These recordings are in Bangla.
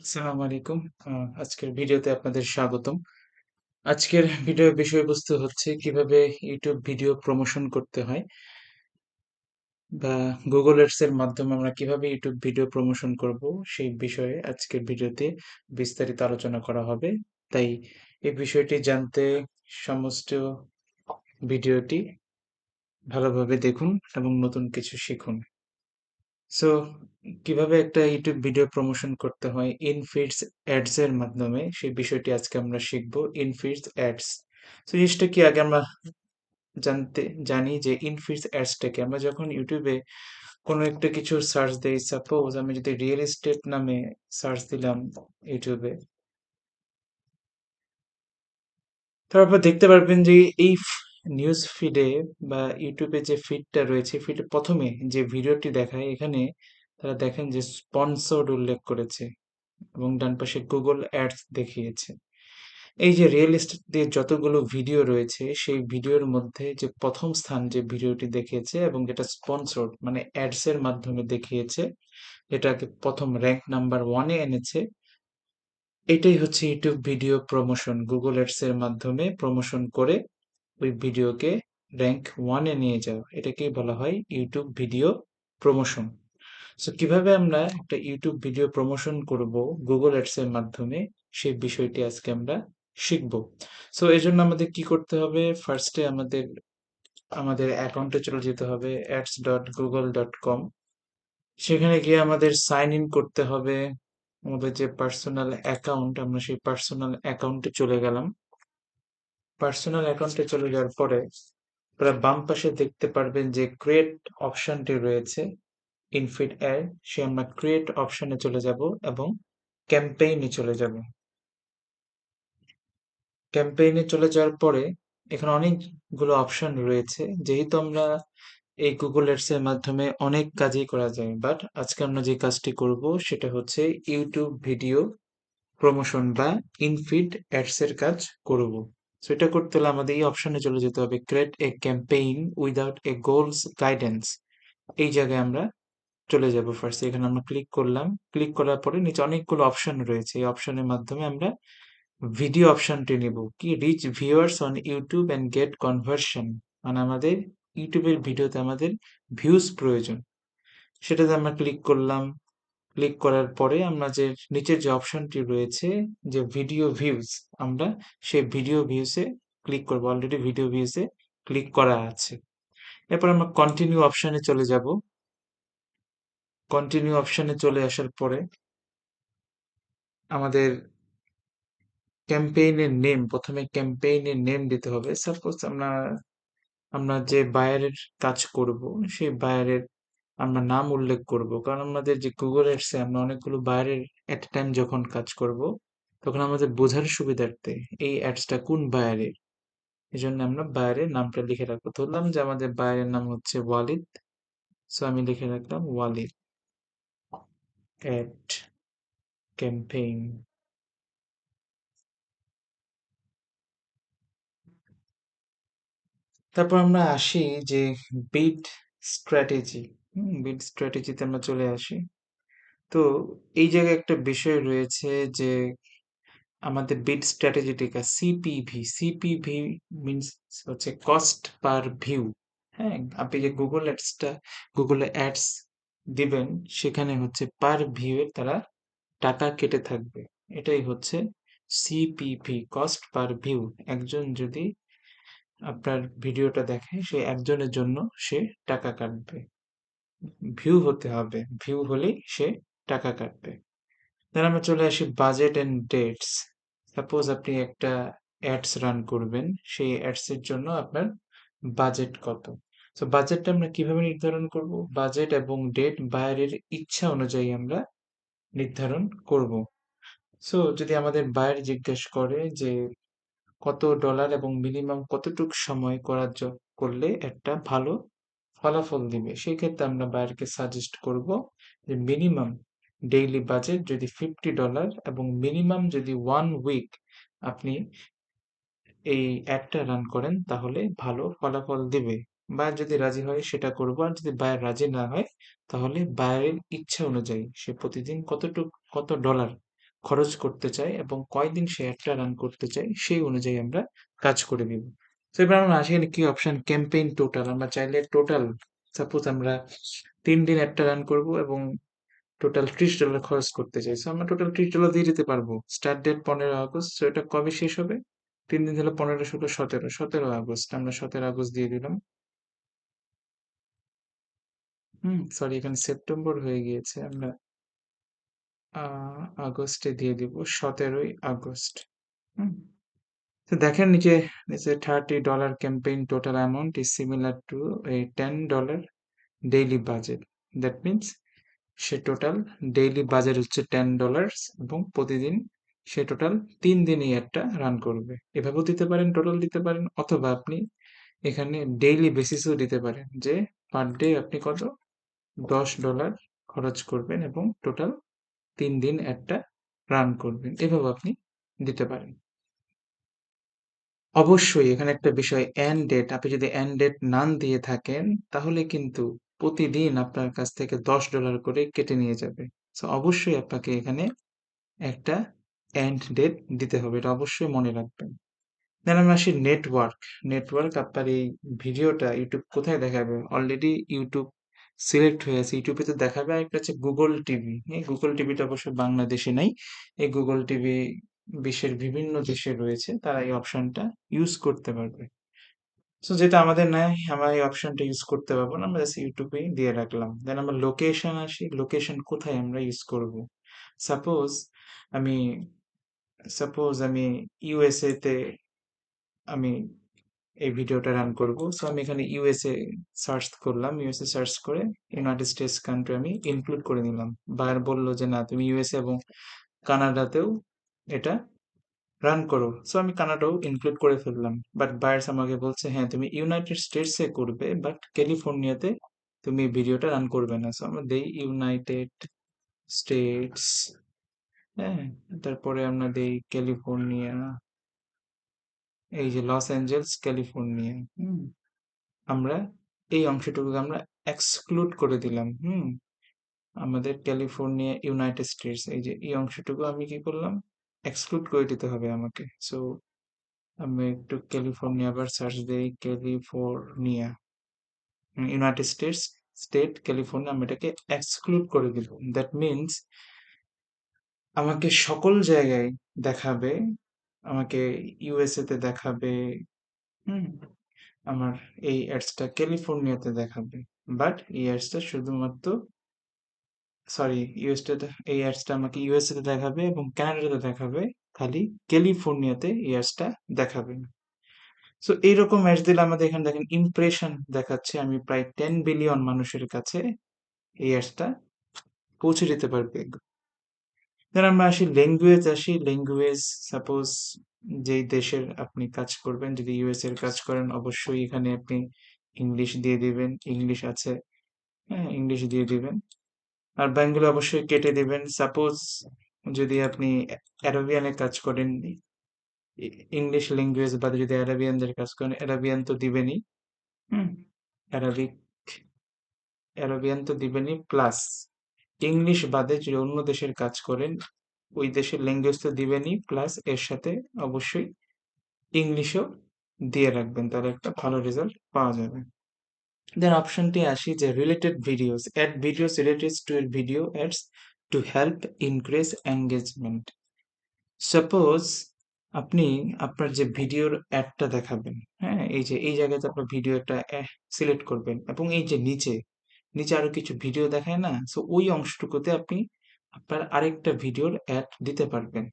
আসসালামু আলাইকুম। আজকের ভিডিওতে আপনাদের স্বাগতম। আজকের ভিডিওর বিষয়বস্তু হচ্ছে কিভাবে ইউটিউব ভিডিও প্রমোশন করতে হয় বা গুগল অ্যাডস এর মাধ্যমে আমরা কিভাবে ইউটিউব ভিডিও প্রমোশন করব সেই বিষয়ে আজকের ভিডিওতে বিস্তারিত আলোচনা করা হবে। তাই এই বিষয়টি জানতে সমস্ত ভিডিওটি ভালোভাবে দেখুন এবং নতুন কিছু শিখুন। সো কিভাবে একটা ইউটিউব ভিডিও প্রমোশন করতে হয় ইনফিডস অ্যাডস এর মাধ্যমে সেই বিষয়টি আজকে আমরা শিখব। ইনফিডস অ্যাডস, তো জিনিসটা কি আগে আমরা জানি যে ইনফিডস অ্যাডসটাকে আমরা যখন ইউটিউবে কোনো একটা কিছু সার্চ দেই, সাপোজ আমি যদি রিয়েল এস্টেট নামে সার্চ দিলাম ইউটিউবে, তারপর দেখতে পারবেন যে এই নিউজ ফিডে বা ইউটিউবে যে ফিডটা রয়েছে, ফিডে প্রথমে যে ভিডিওটি দেখায় এখানে তারা দেখেন যে স্পন্সর্ড উল্লেখ করেছে এবং ডান পাশে গুগল অ্যাডস দেখিয়েছে। এই যে রিয়েল এস্টেট দিয়ে যতগুলো ভিডিও রয়েছে সেই ভিডিওর মধ্যে যে প্রথম স্থান যে ভিডিওটি দেখিয়েছে এবং যেটা স্পন্সর্ড মানে অ্যাডস এর মাধ্যমে দেখিয়েছে, যেটাকে প্রথম র্যাঙ্ক নাম্বার ওয়ানে এনেছে, এটাই হচ্ছে YouTube video promotion. Google ads এর মাধ্যমে প্রমোশন করে ওই ভিডিওকে র্যাঙ্ক ওয়ানে নিয়ে যাওয়া, এটাকেই বলা হয় ইউটিউব ভিডিও প্রমোশন। সো কিভাবে আমরা একটা ইউটিউব ভিডিও প্রমোশন করব গুগল অ্যাডস এর মাধ্যমে সেই বিষয়টি আজকে আমরা শিখব। সো এর জন্য আমাদের কি করতে হবে, ফার্স্টে আমাদের আমাদের অ্যাকাউন্টে চলে যেতে হবে ads.google.com। সেখানে গিয়ে আমাদের সাইন ইন করতে হবে। আমাদের যে পার্সোনাল অ্যাকাউন্ট, আমরা সেই পার্সোনাল অ্যাকাউন্টে চলে গেলাম। পার্সোনাল অ্যাকাউন্টে চলে যাওয়ার পরে আপনারা বাম পাশে দেখতে পারবেন যে ক্রিয়েট অপশনটি রয়েছে ইনফিড অ্যাড, সে আমরা ক্রিয়েট অপশনে চলে যাব এবং ক্যাম্পেইনে চলে যাব। ক্যাম্পেইনে চলে যাওয়ার পরে এখানে অনেকগুলো অপশন রয়েছে। যেহেতু আমরা এই গুগল অ্যাডস এর মাধ্যমে অনেক কাজই করা যায়, বাট আজকে আমরা যে কাজটি করব সেটা হচ্ছে ইউটিউব ভিডিও প্রমোশন বা ইনফিড অ্যাডস এর কাজ করব। সো এটা করতে হলে আমাদের এই অপশনে চলে যেতে হবে, create a campaign without a goals guidance. এই জায়গায় আমরা চলে যাব। ফার্স্ট এখানে আমরা ক্লিক করলাম। ক্লিক করার পরে নিচে অনেকগুলো অপশন রয়েছে। এই অপশনের মাধ্যমে আমরা ভিডিও অপশনটি নিব, কি reach viewers on YouTube and get conversion, মানে আমাদের ইউটিউবের ভিডিওতে আমাদের ভিউজ প্রয়োজন। সেটাতে আমরা ক্লিক করলাম। ক্লিক করার পরে আমরা যে নিচের যে অপশনটি রয়েছে যে ভিডিও ভিউজ, আমরা সেই ভিডিও ভিউসে ক্লিক করব। অলরেডি ভিডিও ভিউসে ক্লিক করা আছে। এরপর আমরা কন্টিনিউ অপশনে চলে যাব। কন্টিনিউ অপশনে চলে আসার পরে আমাদের ক্যাম্পেইনের নেম, প্রথমে ক্যাম্পেইনের নেম দিতে হবে। সাপোজ আমরা আমরা যে বায়ারের কাজ করব সেই বায়ারের আমরা নাম উল্লেখ করব, কারণ আমাদের যে গুগল অ্যাডসে আমরা অনেকগুলো বায়ারের এট এ টাইম যখন কাজ করব তখন আমাদের বোঝার সুবিধার্থে এই অ্যাডসটা কোন বায়ারের, এই জন্য আমরা বায়ারের নামটা লিখে রাখবো। ধরলাম যে আমাদের বায়ারের নাম হচ্ছে ওয়ালিদ, সো আমি লিখে রাখলাম ওয়ালিদ অ্যাড ক্যাম্পেইন। তারপর আমরা আসি যে বিড স্ট্র্যাটেজি। বিড স্ট্র্যাটেজিতে আমরা চলে আসি। তো এই জায়গায় একটা বিষয় রয়েছে যে আমাদের বিড স্ট্র্যাটেজিটিকা সিপিভি। সিপিভি মিনস হচ্ছে কস্ট পার ভিউ। হ্যাঁ, আপনি যে গুগলে অ্যাডস দিবেন সেখানে হচ্ছে পার ভিউ এর তারা টাকা কেটে থাকবে। এটাই হচ্ছে সিপিভি, কস্ট পার ভিউ। একজন যদি আপনার ভিডিওটা দেখে সে একজনের জন্য সে টাকা কাটবে। ভিউ হতে হবে, ভিউ হলেই সে টাকা কাটবে। দেন আমরা চলে আসি বাজেট এন্ড ডেটস। সাপোজ আপনি একটা অ্যাডস রান করবেন, সেই অ্যাডস এর জন্য আপনার বাজেট কত। তো বাজেটটা আমরা কিভাবে নির্ধারণ করব, বাজেট এবং ডেট বায়ারের ইচ্ছা অনুযায়ী আমরা নির্ধারণ করব। সো যদি আমাদের বায়ার জিজ্ঞেস করে যে কত ডলার এবং মিনিমাম কতটুক সময় করলে একটা ভালো ফলাফল দিবে, সেই ক্ষেত্রে আমরা বায়ারকে সাজেস্ট করব যে মিনিমাম ডেইলি বাজেট যদি $50 এবং মিনিমাম যদি 1 উইক আপনি এই অ্যাডটা রান করেন তাহলে ভালো ফলাফল দিবে। বায়ার যদি রাজি হয় সেটা করব, আর যদি বায়ার রাজি না হয় তাহলে বায়ারের ইচ্ছা অনুযায়ী সে প্রতিদিন কত ডলার খরচ করতে চায় এবং কয়দিন সে অ্যাডটা রান করতে চায় সেই অনুযায়ী আমরা কাজ করে দিব। তো এবার আমরা আসি এখানে কি অপশন ক্যাম্পেইন টোটাল আমরা চাইলে টোটাল সাপোজ আমরা 3 দিন অ্যাডটা রান করব এবং টোটাল $30 খরচ করতে চাই। সো আমরা টোটাল $30 দিয়ে দিতে পারবো। Start date 15 August. সো এটা কবে শেষ হবে? 3 দিন হলো 15, 16, 17, 17 আগস্ট। আমরা 17 আগস্ট দিয়ে দিলাম। সরি এখানে সেপ্টেম্বর হয়ে গিয়েছে। আমরা আ আগস্টে দিয়ে দিব 17 আগস্ট। হুম? তো দেখেন নিচে $30 campaign total amount is similar to a $10 daily budget. That means say total daily budget হচ্ছে $10 এবং প্রতিদিন সে টোটাল 3 দিন এই অ্যাডটা রান করবে। এভাবেও দিতে পারেন, টোটাল দিতে পারেন অথবা আপনি এখানে ডেইলি বেসিসেও দিতে পারেন যে পার ডে আপনি কত $10 খরচ করবেন এবং টোটাল 3 দিন অ্যাডটা রান করবেন। এভাবেও আপনি দিতে পারেন। অবশ্যই এখানে একটা বিষয় এন্ড ডেট আপনি যদি এন্ড ডেট নান দিয়ে থাকেন তাহলে কিন্তু প্রতিদিন আপনার কাছ থেকে $10 করে কেটে নিয়ে যাবে। সো অবশ্যই আপনাকে এখানে একটা এন্ড ডেট দিতে হবে। এটা অবশ্যই মনে রাখবেন। দেন আমরা আসি নেটওয়ার্ক। নেটওয়ার্ক আপনার এই ভিডিওটা ইউটিউব কোথায় দেখাবে? অলরেডি ইউটিউব সিলেক্ট হয়ে আছে। ইউটিউবে তো দেখাবে। আরেকটা হচ্ছে গুগল টিভি। এই গুগল টিভিটা অবশ্য বাংলাদেশে নাই। এই গুগল টিভি বিশ্বের বিভিন্ন দেশে রয়েছে। তারা এই অপশনটা ইউজ করতে পারবে। সো যেটা আমাদের নাই আমরা এই অপশনটা ইউজ করতে পারবো না। আমরা জাস্ট ইউটিউবেই দিয়ে রাখলাম। দেন আমরা লোকেশন আসি। লোকেশন কোথায় আমরা ইউজ করব? সাপোজ আমি আমি ইউএসএ তে আমি এই ভিডিওটা রান করব। সো আমি এখানে ইউএসএ সার্চ করলাম। ইউএসএ সার্চ করে ইউনাইটেড স্টেটস কান্ট্রি আমি ইনক্লুড করে নিলাম। বায়ার বলল যে না তুমি ইউএসএ এবং কানাডাতেও এটা রান করো। সো আমি কানাডাও ইনক্লুড করে ফেললাম। বাট বায়ার্স আমাকে বলছে হ্যাঁ তুমি ইউনাইটেড স্টেটস এ করবে বাট ক্যালিফোর্নিয়াতে তুমি ভিডিওটা রান করবে না। সো আমরা দেই ইউনাইটেড স্টেটস, হ্যাঁ, তারপরে আমরা দেই ক্যালিফোর্নিয়া, এই যে লস অ্যাঞ্জেলস ক্যালিফোর্নিয়া। আমরা এই অংশটুকুকে আমরা এক্সক্লুড করে দিলাম। আমাদের ক্যালিফোর্নিয়া ইউনাইটেড স্টেটস এই যে এই অংশটুকু আমি কি করলাম এক্সক্লুড করে দিতে হবে আমাকে। সো আমি একটু ক্যালিফোর্নিয়া আবার সার্চ দিই California, United states, state California আমি এটাকে এক্সক্লুড করে দিব। দ্যাট মিনস আমাকে সকল জায়গায় দেখাবে, আমাকে ইউএসএ তে দেখাবে, হুম আমার এই অ্যাডসটা ক্যালিফোর্নিয়াতে দেখাবে। বাট এই অ্যাডসটা শুধুমাত্র সরি ইউএসটা এই অ্যাডসটা আমাকে ইউএসএ তে দেখাবে এবং কানাডাতে দেখাবে, খালি ক্যালিফোর্নিয়াতে এই অ্যাডসটা দেখাবে না। সো এইরকম অ্যাডস দিলে আমাদের এখানে দেখেন ইমপ্রেশন দেখাচ্ছে আমি প্রায় 10 বিলিয়ন মানুষের কাছে এই অ্যাডসটা পৌঁছে দিতে পারবে। দেন আমরা আসি ল্যাঙ্গুয়েজ আসি। ল্যাঙ্গুয়েজ সাপোজ যেই দেশের আপনি কাজ করবেন, যদি ইউএস এর কাজ করেন অবশ্যই এখানে আপনি ইংলিশ দিয়ে দিবেন। ইংলিশ আছে, হ্যাঁ ইংলিশ দিয়ে দিবেন। আর বেঙ্গলি অবশ্যই কেটে দিবেন। সাপোজ যদি আপনি অ্যারাবিয়ানে কাজ করেন, ইংলিশ ল্যাঙ্গুয়েজ বাদে যদি অ্যারাবিয়ানদের কাজ করেন অ্যারাবিয়ান তো দিবেনই। হুম অ্যারাবিক অ্যারাবিয়ান তো দিবেনই প্লাস ইংলিশ বাদে যদি অন্য দেশের কাজ করেন ওই দেশের ল্যাঙ্গুয়েজ তো দিবেনই প্লাস এর সাথে অবশ্যই ইংলিশও দিয়ে রাখবেন, তাহলে একটা ভালো রেজাল্ট পাওয়া যাবে। দেন অপশনটি আসি যে related videos, add videos related to এর video ads to help increase engagement. Suppose আপনি আপনার যে ভিডিওর অ্যাডটা দেখাবেন, হ্যাঁ এই যে এই জায়গাতে আপনার ভিডিও একটা সিলেক্ট করবেন এবং এই যে নিচে নিচে আরো কিছু ভিডিও দেখায় না, সো ওই অংশটুকুতে আপনি আপনার আরেকটা ভিডিওর অ্যাড দিতে পারবেন।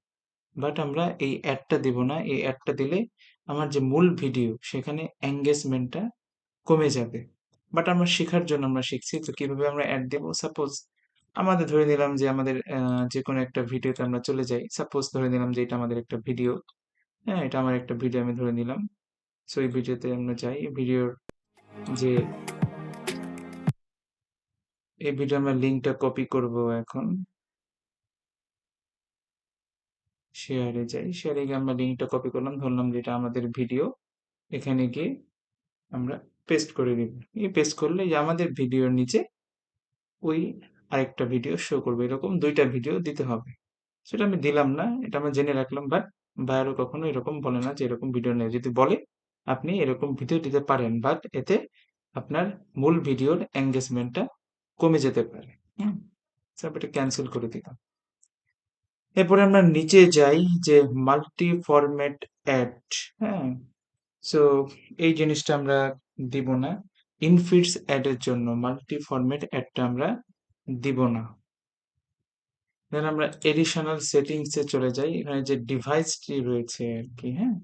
বাট আমরা এই অ্যাডটা দিব না। এই অ্যাডটা দিলে আমার যে মূল ভিডিও সেখানে এঙ্গেজমেন্টটা কমে যাবে। বাট আমরা শেখার জন্য আমরা শিখছি তো কিভাবে আমরা অ্যাড দেব। সাপোজ আমাদের ধরে নিলাম যে আমাদের যে কোনো একটা ভিডিওতে আমরা চলে যাই। সাপোজ ধরে নিলাম যে এটা আমাদের একটা ভিডিও, হ্যাঁ এটা আমার একটা ভিডিও আমি ধরে নিলাম। সো এই ভিডিওতে আমরা যাই, ভিডিওর যে এই ভিডিও আমরা লিঙ্কটা কপি করব এখন, শেয়ারে যাই, শেয়ারে গিয়ে আমরা লিঙ্কটা কপি করলাম, ধরলাম যে এটা আমাদের ভিডিও, এখানে গিয়ে আমরা পেস্ট করে দিব। এই পেস্ট করলে যে আমাদের ভিডিওর নিচে ওই আরেকটা ভিডিও শো করবে, এরকম দুইটা ভিডিও দিতে হবে। সেটা আমি দিলাম না। এটা আমরা জেনে রাখলাম। বাট ভাইয়ারও কখনো এরকম বলে না যে এরকম ভিডিও নেই। যদি বলে আপনি এরকম ভিডিও দিতে পারেন। বাট এতে আপনার মূল ভিডিওর এনগেজমেন্টটা কমে যেতে পারে। হুম? সো আমি এটা ক্যানসেল করে দিলাম। এরপরে আমরা নিচে যাই যে মাল্টি ফরম্যাট অ্যাড। হ্যাঁ? সো এই জিনিসটা আমরা দিব না। ইনফিডস অ্যাড এর জন্য মাল্টি ফরম্যাট অ্যাডটা আমরা দিব না। দেন আমরা এডিশনাল সেটিংস এ চলে যাই। এখানে যে ডিভাইসটি রয়েছে আরকি, হ্যাঁ?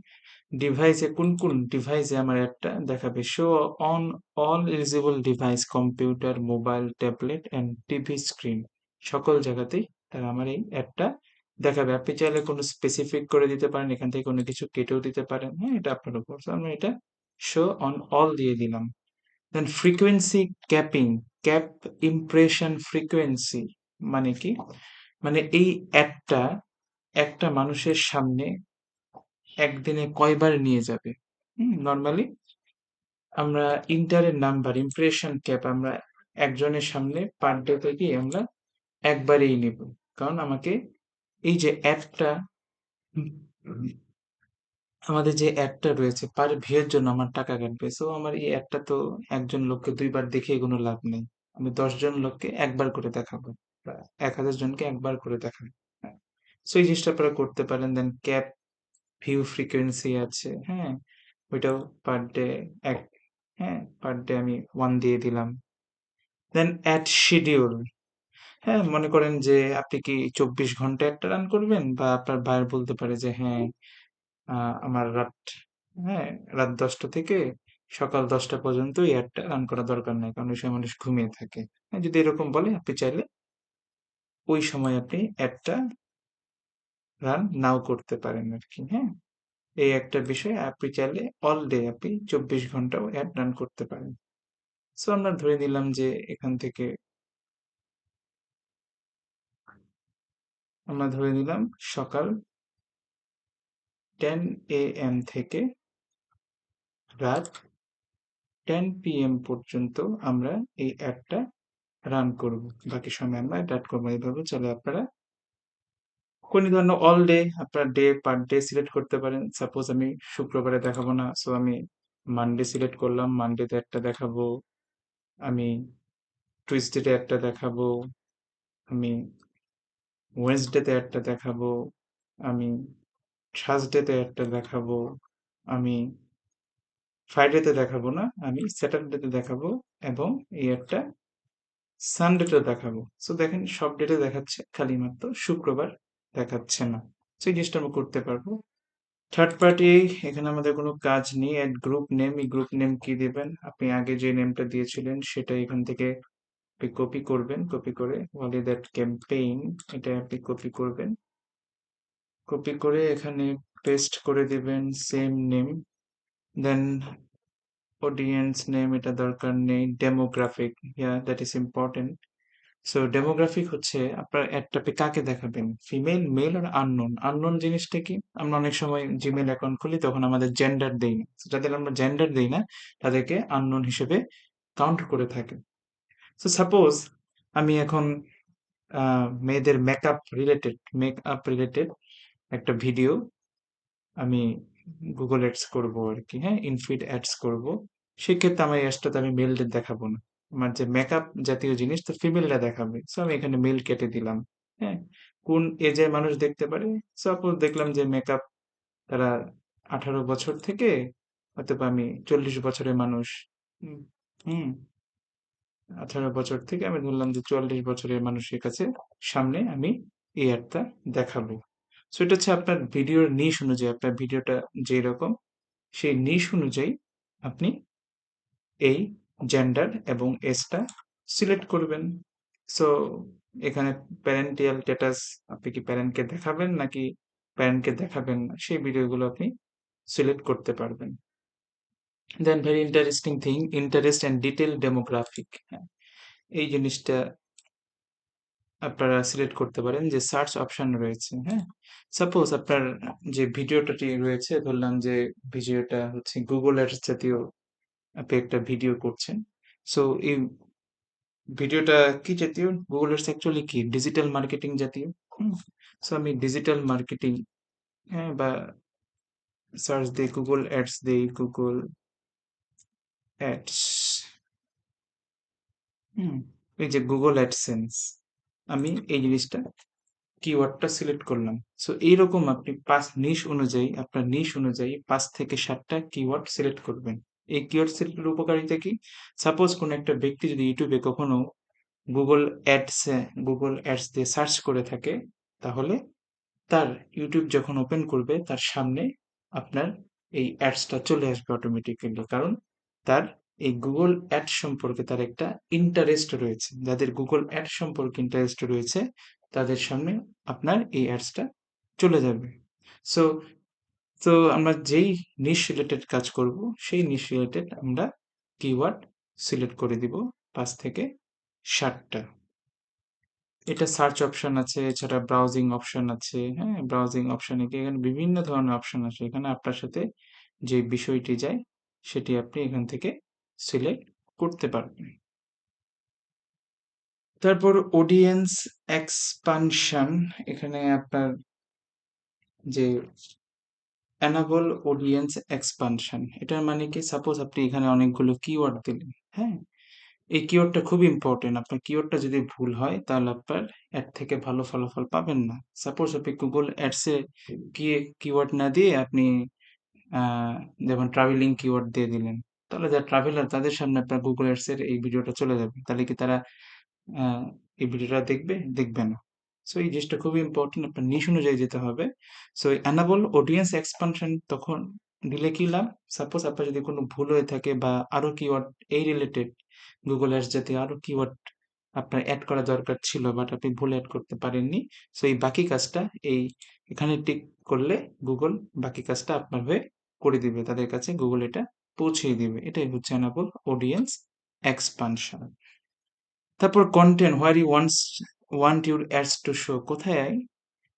ডিভাইসে কোন, কোন ডিভাইসে আমার অ্যাডটা দেখাবে? Show on all eligible device computer, mobile, tablet and TV screen. সকল জায়গাতেই তারা আমার এই অ্যাডটা দেখাবে। আপনি চাইলে কোনো স্পেসিফিক করে দিতে পারেন। এখান থেকে কোনো কিছু কেটেও দিতে পারেন। হ্যাঁ? এটা আপনার উপর। সো আমরা এটা শো অন অল দিয়ে দিলাম। Then frequency capping, cap impression frequency মানে কি? মানে এই অ্যাডটা একটা মানুষের সামনে একদিনে কয়বার নিয়ে যাবে? নরমালি আমরা ইন্টারের নাম্বার, ইমপ্রেশন ক্যাপ আমরা একজনের সামনে পার ডে তে কি আমরা একবারেই নিব। কারণ আমাকে এই যে অ্যাডটা আমাদের যে অ্যাডটা রয়েছে পার ভিউয়ের জন্য আমার টাকা কাটবে। সো আমার এই অ্যাডটা তো একজন লোককে ২ বার দেখিয়ে কোনো লাভ নেই। আমি ১০ জন লোককে একবার করে দেখাবো। বা ১,০০০ জনকে একবার করে দেখাবো। হ্যাঁ? সো এই জিনিসটা আপনারা করতে পারেন। দেন ক্যাপ ভিউ ফ্রিকোয়েন্সি আছে, হ্যাঁ? ওইটাও পার ডে এক হ্যাঁ? পার ডে আমি 1 দিয়ে দিলাম। দেন এড শিডিউল, হ্যাঁ? মনে করেন যে আপনি কি ২৪ ঘন্টা একটা রান করবেন? বা আপনার বায়ার বলতে পারে যে হ্যাঁ, আমার হ্যাঁ, রাত ১০টা থেকে সকাল ১০টা পর্যন্ত এই অ্যাডটা রান করা দরকার নাই। কারণ ওই সময় মানুষ ঘুমিয়ে থাকে। হ্যাঁ? যদি এরকম বলে আপনি চাইলে ওই সময় আপনি অ্যাডটা রান নাও করতে পারেন আরকি, হ্যাঁ? এই একটা বিষয় আপনি চাইলে অল ডে আপনি ২৪ ঘন্টাও অ্যাড রান করতে পারেন। সো আমরা ধরে নিলাম যে এখান থেকে আমরা ধরে নিলাম সকাল 10 AM থেকে রাত 10 PM পর্যন্ত আমরা এই অ্যাডটা রান করব। বাকি সময় আমরা এটা করব। এভাবে চাইলে আপনারা কোন ধরনের অল ডে আপনার ডে পার ডে সিলেক্ট করতে পারেন। সাপোজ আমি শুক্রবারে দেখাবো না। সো আমি মানডে সিলেক্ট করলাম। মানডেতে একটা দেখাবো। আমি টুইসডেতে একটা দেখাবো। আমি ওয়েডনেসডেতে একটা দেখাবো, আমি থার্সডেতে একটা দেখাবো, আমি ফ্রাইডেতে দেখাবো না, আমি স্যাটারডেতে দেখাবো এবং এই একটা সানডেতে দেখাবো। সো দেখেন সব ডেটে দেখাচ্ছে, খালি মাত্র শুক্রবার দেখাচ্ছে না। সো এই জিনিসটা আমরা করতে পারবো। থার্ড পার্টি এখানে আমাদের কোনো কাজ নেই। এড গ্রুপ নেম, এই গ্রুপ নেম কি দিবেন? আপনি আগে যে নেমটা দিয়েছিলেন সেটা এখান থেকে আপনি কপি করবেন। কপি করে only that campaign এটা আপনি কপি করবেন। কপি করে এখানে পেস্ট করে দিবেন সেম নেম। দেন অডিয়েন্স নেম এটা দরকার নেই। Demographic, that is important. So demographic হচ্ছে আপনার অ্যাডটা আপনি কাকে দেখাবেন? ফিমেল, মেল আর আননোন। আননোন জিনিসটা কি? আমরা অনেক সময় জিমেইল অ্যাকাউন্ট খুলি তখন আমাদের জেন্ডার দেই না। যাদের আমরা জেন্ডার দেই না তাদেরকে আননোন হিসেবে কাউন্ট করে থাকে। সো সাপোজ আমি এখন মেয়েদের মেকআপ রিলেটেড একটা ভিডিও আমি Google Ads করবো আরকি, হ্যাঁ? ইনফিড অ্যাডস করবো। সেক্ষেত্রে আমার এই অ্যাডসটাতে আমি মেলদের দেখাবো না। আমার যে মেকআপ জাতীয় জিনিস তো ফিমেলরা দেখাবে। সো আমি এখানে মেল কেটে দিলাম। হ্যাঁ? কোন এজের মানুষ দেখতে পারে? সাপোজ দেখলাম যে মেকআপ তারা 18 বছর থেকে হয়তোবা আমি 40 বছরের মানুষ। হুম, হুম, 18 বছর থেকে আমি ধরলাম যে 44 বছরের মানুষের কাছে সামনে আমি এই অ্যাডটা দেখাবো। সো এটা হচ্ছে আপনার ভিডিওর নিশ অনুযায়ী, আপনার ভিডিওটা যেরকম সেই নিশ অনুযায়ী আপনি এই জেন্ডার এবং এজটা সিলেক্ট করবেন। সো এখানে প্যারেন্টাল স্ট্যাটাস আপনি কি প্যারেন্টকে দেখাবেন নাকি প্যারেন্টকে দেখাবেন না সেই ভিডিওগুলো আপনি সিলেক্ট করতে পারবেন। Then very interesting thing, interest and detail demographic. হ্যাঁ, এই জিনিসটা আপনারা সিলেক্ট করতে পারেন যে সার্চ অপশন রয়েছে, হ্যাঁ? সাপোজ আপনার যে ভিডিওটাটি রয়েছে ধরলাম যে ভিডিওটা হচ্ছে Google Ads জাতীয় আপনি একটা ভিডিও করছেন। সো এই ভিডিওটা কি জাতীয়? Google Ads অ্যাকচুয়ালি কি? ডিজিটাল মার্কেটিং জাতীয়। হুম? সো আমি ডিজিটাল মার্কেটিং, হ্যাঁ, বা সার্চ দিই, গুগল অ্যাডস দিই, গুগল অ্যাডস, হুম, এই যে গুগল অ্যাডসেন্স, আমি এই জিনিসটা কিওয়ার্ডটা সিলেক্ট করলাম। সো এইরকম আপনি নিশ অনুযায়ী, আপনার নিশ অনুযায়ী 5 থেকে 7টা কিওয়ার্ড সিলেক্ট করবেন। এই কিওয়ার্ড সিলেক্টের উপকারিতা কি? সাপোজ কোনো একটা ব্যক্তি যদি ইউটিউবে কখনো গুগল অ্যাডস গুগল অ্যাডস দিয়ে সার্চ করে থাকে, তাহলে তার ইউটিউব যখন ওপেন করবে তার সামনে আপনার এই অ্যাডসটা চলে আসবে অটোমেটিক্যালি। কারণ তার এই গুগল অ্যাড সম্পর্কে তার একটা ইন্টারেস্ট রয়েছে। যাদের গুগল অ্যাড সম্পর্কে ইন্টারেস্ট রয়েছে তাদের সামনে আপনার এই অ্যাডসটা চলে যাবে। সো তো আমরা যেই নিশ রিলেটেড কাজ করব, সেই নিশ রিলেটেড আমরা কিওয়ার্ড সিলেক্ট করে দিব 5 থেকে 7টা। এটা সার্চ অপশন আছে, এছাড়া ব্রাউজিং অপশন আছে। হ্যাঁ, ব্রাউজিং অপশনে গিয়ে এখানে বিভিন্ন ধরনের অপশন আছে। এখানে আপনার সাথে যে বিষয়টি যায় সেটি আপনি এখান থেকে সিলেক্ট করতে পারবেন। তারপর অডিয়েন্স এক্সপানশন, এখানে আপনার যে এনাবল অডিয়েন্স এক্সপানশন, এটার মানে কি? সাপোজ আপনি এখানে অনেকগুলো কিওয়ার্ড দিলেন, হ্যাঁ, এই কিওয়ার্ডটা খুব ইম্পর্টেন্ট। আপনার কিওয়ার্ডটা যদি ভুল হয় তাহলে আপনার এর থেকে ভালো ফলাফল পাবেন না। সাপোজ আপনি গুগল অ্যাডসে কি কিওয়ার্ড না দিয়ে আপনি আহ, যেমন ট্রাভেলিং কিওয়ার্ড দিয়ে দিলেন, তাহলে যারা ট্রাভেলার তাদের সামনে আপনার গুগল অ্যাডস এর এই ভিডিওটা চলে যাবে। তাহলে কি তারা এই ভিডিওটা দেখবে? দেখবে না। সো এই জিনিসটা খুবই ইম্পর্টেন্ট, আপনার নিশ অনুযায়ী যেতে হবে। সো এনাবল অডিয়েন্স এক্সপানশন তখন দিলে কি লাভ? সাপোজ আপনার যদি কোনো ভুল হয়ে থাকে বা আরো কিওয়ার্ড এই রিলেটেড, গুগল অ্যাডস জাতীয় আরো কিওয়ার্ড আপনার অ্যাড করা দরকার ছিল বাট আপনি ভুল অ্যাড করতে পারেননি, সো এই বাকি কাজটা এই এখানে টিক করলে গুগল বাকি কাজটা আপনার হয়ে করে দিবে, তাদের কাছে গুগল এটা পৌঁছে দিবে। এটাই হচ্ছে এনাবল অডিয়েন্স এক্সপানশন। তারপর content, where you want your ads to show, কোথায়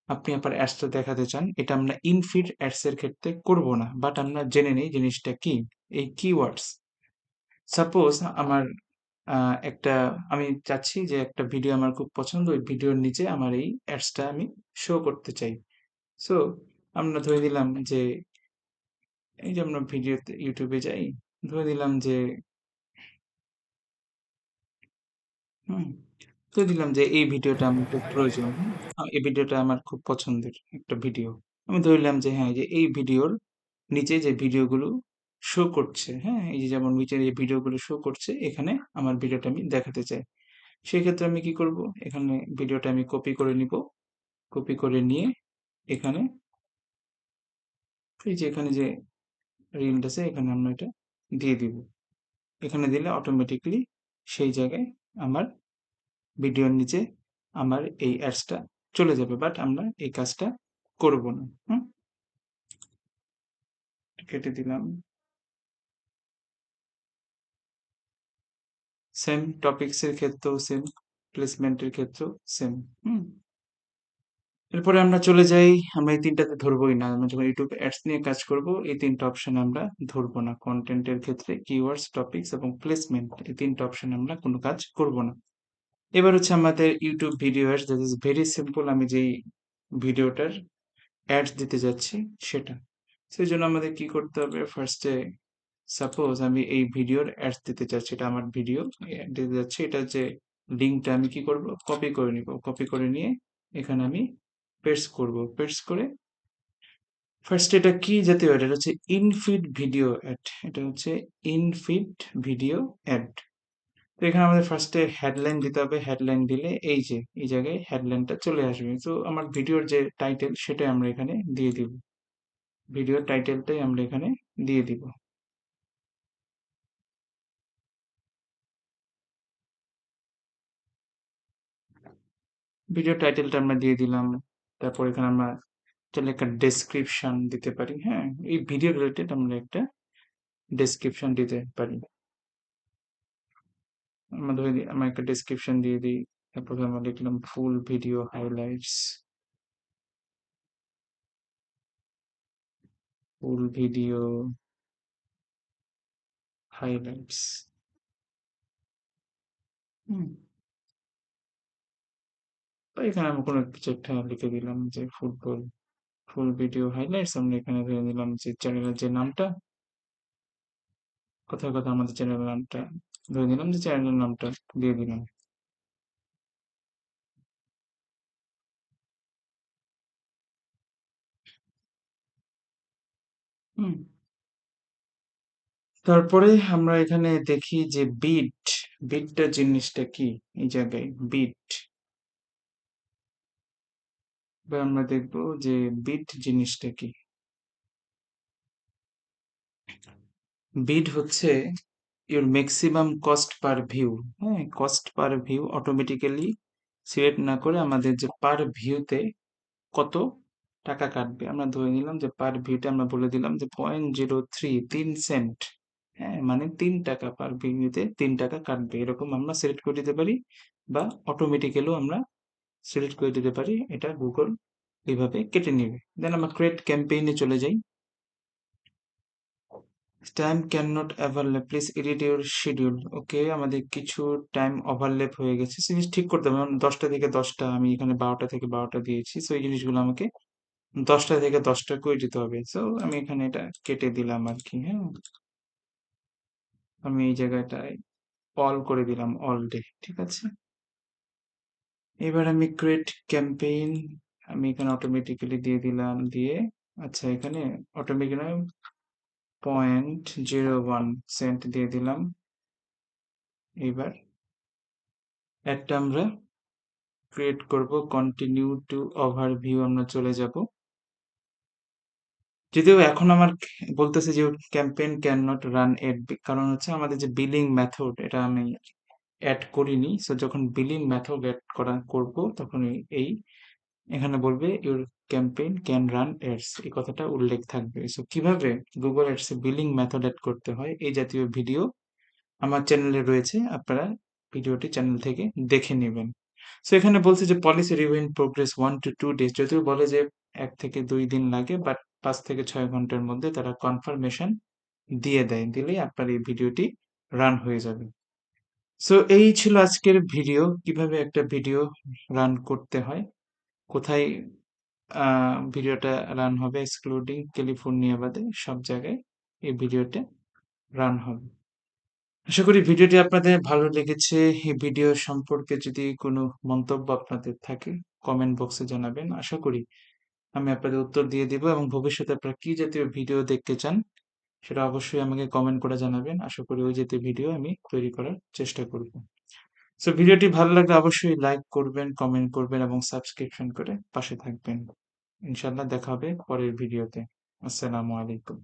আপনি আপনার অ্যাডসটা দেখাতে চান। এটা আমরা ইনফিড অ্যাডস এর ক্ষেত্রে করব না, বাট আমরা জেনে নেই জিনিসটা কি। এই কিওয়ার্ডস, সাপোজ আমার একটা, আমি চাচ্ছি যে একটা ভিডিও আমার খুব পছন্দ, ওই ভিডিওর নিচে আমার এই অ্যাডসটা আমি শো করতে চাই। সো আমরা ধরে দিলাম যে এই যে আমরা ভিডিওতে ইউটিউবে যাই, ধরে দিলাম যে হুম, তো দিলাম যে এই ভিডিওটা আমার খুব প্রয়োজন। হুম? এই ভিডিওটা আমার খুব পছন্দের একটা ভিডিও। আমি ধরলাম যে হ্যাঁ, যে এই ভিডিওর নিচে যে ভিডিওগুলো শো করছে, হ্যাঁ, এই যে যেমন নিচে যে ভিডিওগুলো শো করছে, এখানে আমার ভিডিওটা আমি দেখাতে চাই। সেক্ষেত্রে আমি কি করব? এখানে ভিডিওটা আমি কপি করে নিব। কপি করে নিয়ে এখানে এই যে এখানে যে রিলটা আছে এখানে আমরা এটা দিয়ে দিব। এখানে দিলে অটোমেটিক্যালি সেই জায়গায় আমার ভিডিওর নিচে আমার এই অ্যাডসটা চলে যাবে, বাট আমরা এই কাজটা করব না। হুম, কেটে দিলাম। সেম টপিকস এর ক্ষেত্রেও সেম, প্লেসমেন্টের ক্ষেত্রেও সেম। হুম, এরপরে আমরা চলে যাই, আমরা এই তিনটাতে ধরবোই না। আমরা যখন ইউটিউব অ্যাডস নিয়ে কাজ করব এই তিনটা অপশন আমরা ধরবো না। কন্টেন্টের ক্ষেত্রে কিওয়ার্ডস, টপিকস এবং প্লেসমেন্ট, এই তিনটা অপশন আমরা কোনো কাজ করব না। এবার হচ্ছে আমাদের YouTube video ads, that is very simple. আমি যেই ভিডিওটার অ্যাডস দিতে যাচ্ছি সেটা, সেই জন্য আমাদের কি করতে হবে? ফার্স্টে সাপোজ আমি এই ভিডিওর অ্যাডস দিতে চাচ্ছি, এটা আমার ভিডিও দিতে যাচ্ছি, এটা যে লিঙ্কটা আমি কি করব? কপি করে নিব। কপি করে নিয়ে এখানে আমি পেস্ট করব। পেস্ট করে ফার্স্ট এটা কি জাতীয় অ্যাড? এটা হচ্ছে ইনফিড ভিডিও অ্যাড। এটা হচ্ছে ইনফিড ভিডিও অ্যাড। তো এখানে আমাদের ফার্স্টে হেডলাইন দিতে হবে। হেডলাইন দিলে এই যে এই জায়গায় হেডলাইনটা চলে আসবে। তো আমার ভিডিওর যে টাইটেল সেটাই আমরা এখানে দিয়ে দিব। ভিডিওর টাইটেলটাই আমরা এখানে দিয়ে দিব। ভিডিও টাইটেলটা আমরা দিয়ে দিলাম। তারপর এখানে আমরা চাইলে একটা ডেসক্রিপশন দিতে পারি। হ্যাঁ, এই ভিডিও রিলেটেড আমরা একটা ডেসক্রিপশন দিতে পারি। আমরা ধরে নিই আমরা একটা ডেসক্রিপশন দিয়ে দিই। তারপর আমরা লিখলাম full video highlights, full video highlights. হুম, এখানে আমি কোনো কিছু একটা লিখে দিলাম যে ফুটবল ফুল ভিডিও হাইলাইটস। আমরা এখানে ধরে নিলাম যে চ্যানেলের যে নামটা, কথায় কথা আমাদের চ্যানেলের নামটা ধরে নিলাম, যে চ্যানেলের নামটা দিয়ে দিলাম। হুম। তারপরে আমরা এখানে দেখি যে বিটটা জিনিসটা কি। এই জায়গায় বিট, এবার আমরা দেখবো যে বিট জিনিসটা কি। বিট হচ্ছে your maximum cost per view. হ্যাঁ, cost per view automatically select না করে আমাদের যে পার ভিউতে কত টাকা কাটবে আমরা ধরে নিলাম যে পার ভিউতে আমরা বলে দিলাম যে 0.03 3 সেন্ট। হ্যাঁ, মানে 3 টাকা পার ভিউতে 3 টাকা কাটবে, এরকম আমরা সিলেক্ট করে দিতে পারি, বা অটোমেটিক্যালিও আমরা সিলেক্ট করে দিতে পারি। এটা গুগল এইভাবে কেটে নেবে। দেন আমরা ক্রিয়েট ক্যাম্পেইনে চলে যাই। Time can not overlap, please edit your schedule. Okay, আমাদের কিছু টাইম ওভারল্যাপ হয়ে গেছে, জিনিস ঠিক করতে হবে। যেমন 10টা থেকে 10টা, আমি এখানে 12টা থেকে 12টা দিয়েছি, সো এই জিনিসগুলো আমাকে 10টা থেকে 10টা করে দিতে হবে। সো আমি এখানে এটা কেটে দিলাম আর কি। হ্যাঁ, আমি এই জায়গাটায় অল করে দিলাম, অল ডে, ঠিক আছে। এবার আমি ক্রিয়েট ক্যাম্পেইন, আমি এখানে অটোমেটিক্যালি দিয়ে দিলাম, দিয়ে আচ্ছা এখানে অটোমেটিক্যালি 0.01 সেন্ট দিয়ে দিলাম। এবার একটা আমরা ক্রিয়েট করব, কন্টিনিউ টু ওভারভিউ আমরা চলে যাব। যদিও এখন আমার বলতেছে যে ক্যাম্পেইন ক্যান নট রান এট, কারণ হচ্ছে আমাদের যে বিলিং মেথড এটা আমি অ্যাড করিনি। সো যখন বিলিং মেথড অ্যাড করব তখন এই এখানে বলবে your campaign can run ads, এই কথাটা উল্লেখ থাকবে। সো কিভাবে গুগল অ্যাডস এ বিলিং মেথড অ্যাড করতে হয় এই জাতীয় ভিডিও আমার চ্যানেলে রয়েছে, আপনারা ভিডিওটি চ্যানেল থেকে দেখে নেবেন। সো এখানে বলছে যে policy review in progress 1 to 2 days, যদিও বলে যে 1 থেকে 2 দিন লাগে, বাট 5 থেকে 6 ঘন্টার মধ্যে তারা কনফার্মেশন দিয়ে দেয়, দিলেই আপনার এই ভিডিওটি রান হয়ে যাবে। সো এই ছিল আজকের ভিডিও, কিভাবে একটা ভিডিও রান করতে হয়, কোথায় ভিডিওটা রান হবে, এক্সক্লুডিং ক্যালিফোর্নিয়া বাদে সব জায়গায় এই ভিডিওটা রান হবে। আশা করি ভিডিওটি আপনাদের ভালো লেগেছে। এই ভিডিও সম্পর্কে যদি কোনো মন্তব্য আপনাদের থাকে কমেন্ট বক্সে জানাবেন। আশা করি আমি আপনাদের উত্তর দিয়ে দিব, এবং ভবিষ্যতে আপনারা কি জাতীয় ভিডিও দেখতে চান সেটা অবশ্যই আমাকে কমেন্ট করে জানাবেন। আশা করি ওই জাতীয় ভিডিও আমি তৈরি করার চেষ্টা করব। সো ভিডিওটি ভালো লাগলে অবশ্যই লাইক করবেন, কমেন্ট করবেন এবং সাবস্ক্রিপশন করে পাশে থাকবেন। ইনশাআল্লাহ দেখা হবে পরের ভিডিওতে। আসসালামু আলাইকুম।